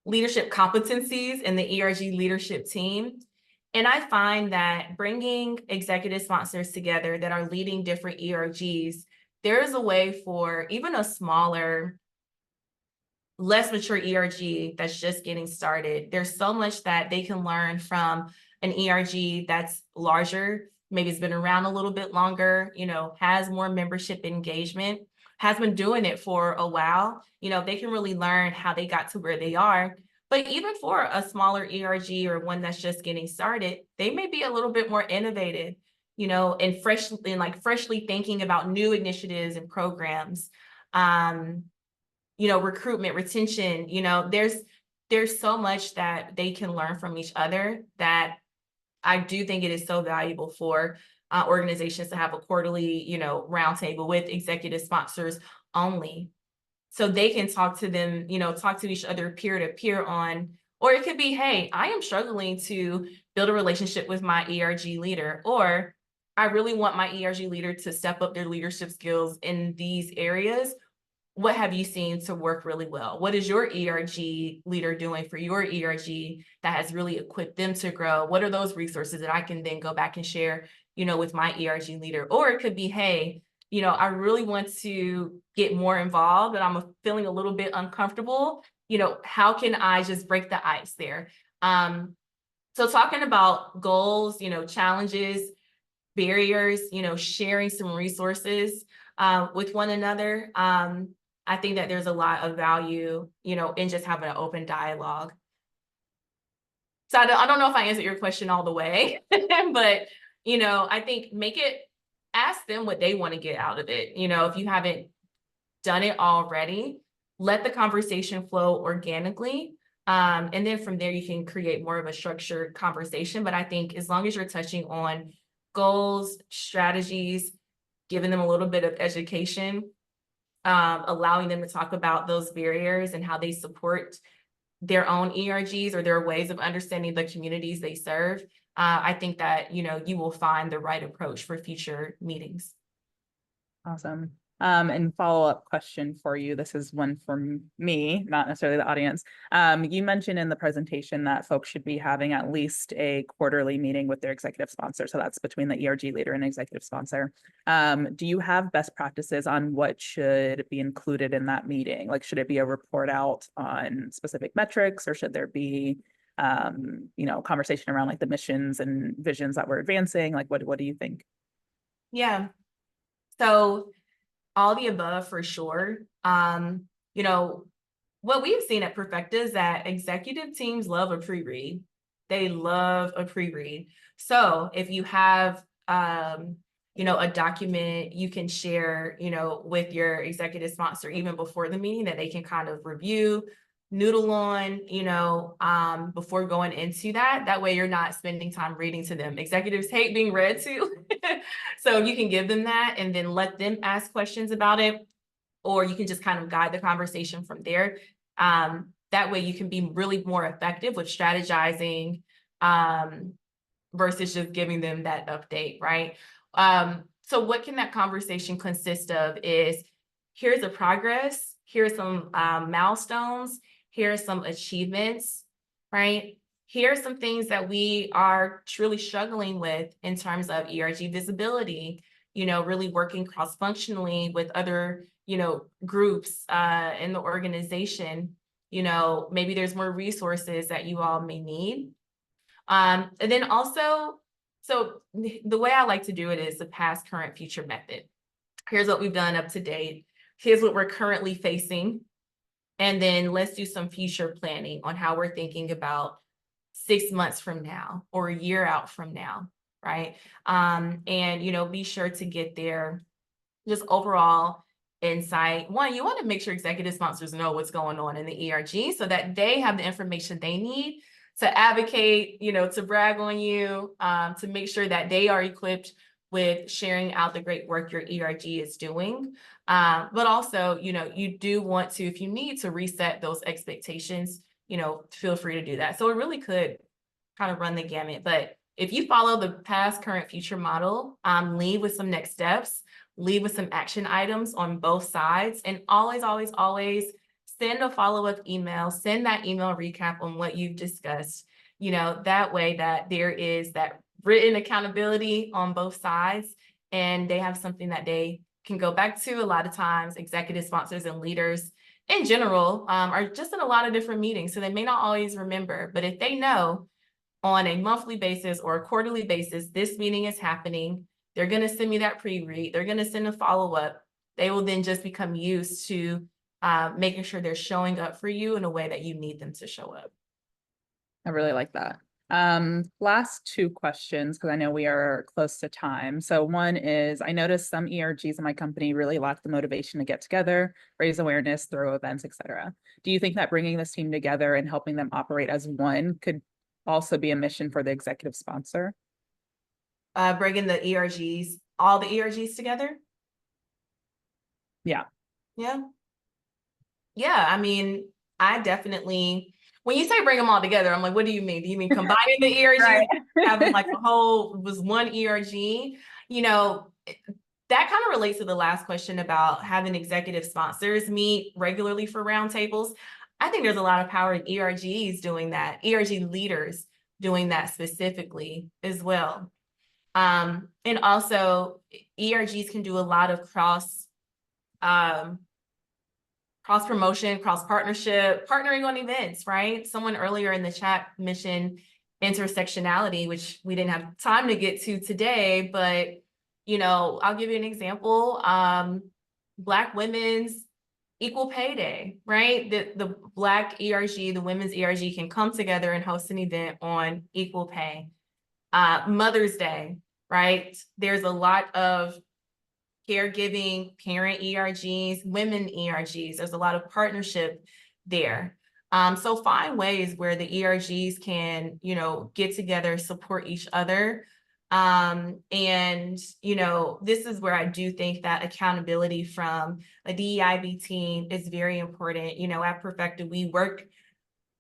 competencies in the ERG leadership team. And I find that bringing executive sponsors together that are leading different ERGs, there is a way for even a smaller, less mature ERG that's just getting started. There's so much that they can learn from an ERG that's larger, maybe it's been around a little bit longer, you know, has more membership engagement, has been doing it for a while. You know, they can really learn how they got to where they are. But even for a smaller ERG or one that's just getting started, they may be a little bit more innovative, you know, and freshly thinking about new initiatives and programs. You know, recruitment, retention, you know, there's so much that they can learn from each other that I do think it is so valuable for organizations to have a quarterly, you know, roundtable with executive sponsors only. So they can talk to them, you know, talk to each other peer to peer on, or it could be, hey, I am struggling to build a relationship with my ERG leader, or I really want my ERG leader to step up their leadership skills in these areas. What have you seen to work really well? What is your ERG leader doing for your ERG that has really equipped them to grow? What are those resources that I can then go back and share, you know, with my ERG leader? Or it could be, hey, you know, I really want to get more involved and I'm feeling a little bit uncomfortable. You know, how can I just break the ice there? So talking about goals, you know, challenges, barriers, you know, sharing some resources with one another. I think that there's a lot of value, you know, in just having an open dialogue. So I don't know if I answered your question all the way, but, you know, I think ask them what they want to get out of it. You know, if you haven't done it already, let the conversation flow organically. And then from there, you can create more of a structured conversation. But I think as long as you're touching on goals, strategies, giving them a little bit of education, allowing them to talk about those barriers and how they support their own ERGs or their ways of understanding the communities they serve. I think that, you know, you will find the right approach for future meetings. Awesome. And follow-up question for you. This is one from me, not necessarily the audience. You mentioned in the presentation that folks should be having at least a quarterly meeting with their executive sponsor. So that's between the ERG leader and executive sponsor. Do you have best practices on what should be included in that meeting? Like, should it be a report out on specific metrics, or should there be you know, conversation around like the missions and visions that we're advancing? Like, what do you think? Yeah. So all the above for sure. You know, what we've seen at Perfecta is that executive teams love a pre-read. They love a pre-read. So if you have, you know, a document you can share, you know, with your executive sponsor even before the meeting that they can kind of review, noodle on, you know, before going into that. That way you're not spending time reading to them. Executives hate being read to. So you can give them that and then let them ask questions about it, or you can just kind of guide the conversation from there. That way you can be really more effective with strategizing versus just giving them that update, right? So what can that conversation consist of is, here's the progress, here's some milestones, here are some achievements, right? Here are some things that we are truly struggling with in terms of ERG visibility, you know, really working cross-functionally with other, you know, groups in the organization. You know, maybe there's more resources that you all may need. And then also, so the way I like to do it is the past, current, future method. Here's what we've done up to date. Here's what we're currently facing. And then let's do some future planning on how we're thinking about 6 months from now or a year out from now, right? And, be sure to get their just overall insight. One, you want to make sure executive sponsors know what's going on in the ERG so that they have the information they need to advocate, to brag on you, to make sure that they are equipped with sharing out the great work your ERG is doing. But also, you do want to, if you need to reset those expectations, feel free to do that. So it really could kind of run the gamut. But if you follow the past, current, future model, lead with some next steps, lead with some action items on both sides, and always, always, always send a follow-up email, send that email recap on what you've discussed, that way that there is that written accountability on both sides, and they have something that they can go back to. A lot of times, executive sponsors and leaders in general are just in a lot of different meetings, so they may not always remember, but if they know on a monthly basis or a quarterly basis, this meeting is happening, they're going to send me that pre-read, they're going to send a follow-up, they will then just become used to making sure they're showing up for you in a way that you need them to show up. I really like that. Last two questions, because I know we are close to time. So one is, I noticed some ERGs in my company really lack the motivation to get together, raise awareness, throw events, etc. Do you think that bringing this team together and helping them operate as one could also be a mission for the executive sponsor? Bringing the ERGs, all the ERGs together? Yeah. Yeah. Yeah, I mean, I definitely, when you say bring them all together, I'm like, what do you mean? Do you mean combining the ERGs, Right. having like a whole, was one ERG? That kind of relates to the last question about having executive sponsors meet regularly for roundtables. I think there's a lot of power in ERGs doing that, ERG leaders doing that specifically as well. And also ERGs can do a lot of cross promotion, cross partnership, partnering on events, right? Someone earlier in the chat mentioned intersectionality, which we didn't have time to get to today, but I'll give you an example. Black women's equal pay day, right? The Black ERG, the women's ERG can come together and host an event on equal pay. Mother's Day, right? There's a lot of caregiving, parent ERGs, women ERGs. There's a lot of partnership there. So find ways where the ERGs can, get together, support each other. And, this is where I do think that accountability from a DEIB team is very important. At Perfecta,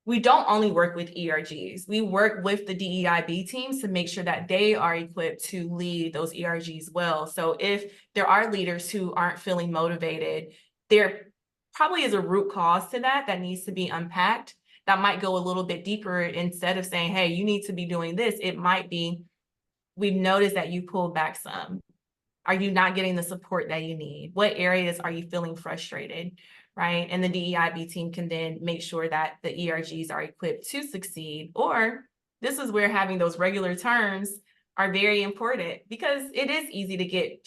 we don't only work with ERGs, we work with the DEIB teams to make sure that they are equipped to lead those ERGs well. So if there are leaders who aren't feeling motivated, there probably is a root cause to that needs to be unpacked. That might go a little bit deeper. Instead of saying, hey, you need to be doing this, it might be, we've noticed that you pulled back some. Are you not getting the support that you need? What areas are you feeling frustrated? Right? And the DEIB team can then make sure that the ERGs are equipped to succeed. Or this is where having those regular terms are very important, because it is easy to get,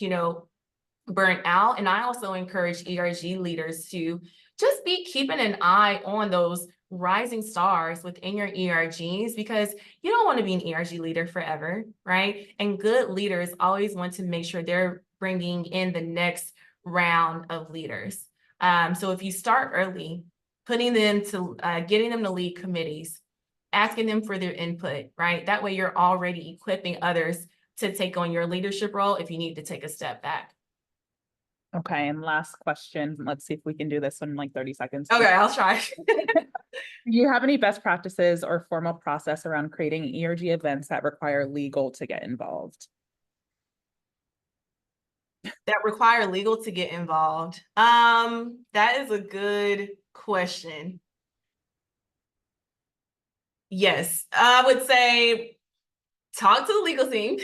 burnt out. And I also encourage ERG leaders to just be keeping an eye on those rising stars within your ERGs, because you don't want to be an ERG leader forever, right? And good leaders always want to make sure they're bringing in the next round of leaders. So if you start early, putting them to getting them to lead committees, asking them for their input, right? That way you're already equipping others to take on your leadership role if you need to take a step back. Okay, and last question. Let's see if we can do this one in like 30 seconds. Okay, I'll try. Do you have any best practices or formal process around creating ERG events that require legal to get involved? That require legal to get involved? That is a good question. Yes, I would say talk to the legal team,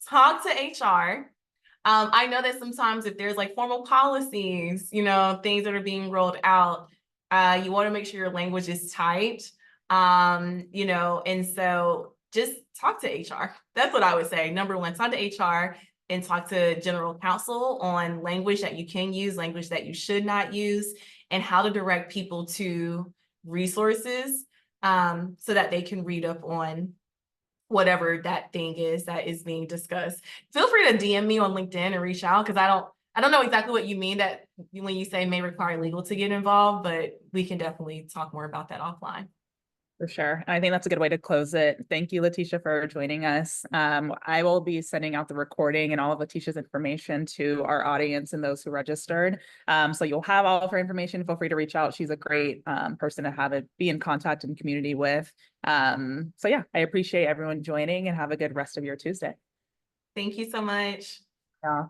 talk to HR. I know that sometimes if there's like formal policies, things that are being rolled out, you want to make sure your language is tight. And so just talk to HR. That's what I would say. Number one, talk to HR and talk to general counsel on language that you can use, language that you should not use, and how to direct people to resources so that they can read up on whatever that thing is that is being discussed. Feel free to DM me on LinkedIn and reach out because I don't know exactly what you mean that when you say may require legal to get involved, but we can definitely talk more about that offline. For sure. I think that's a good way to close it. Thank you, Letitia, for joining us. I will be sending out the recording and all of Letitia's information to our audience and those who registered. So you'll have all of her information. Feel free to reach out. She's a great person to have it be in contact and community with. So yeah, I appreciate everyone joining and have a good rest of your Tuesday. Thank you so much. Yeah.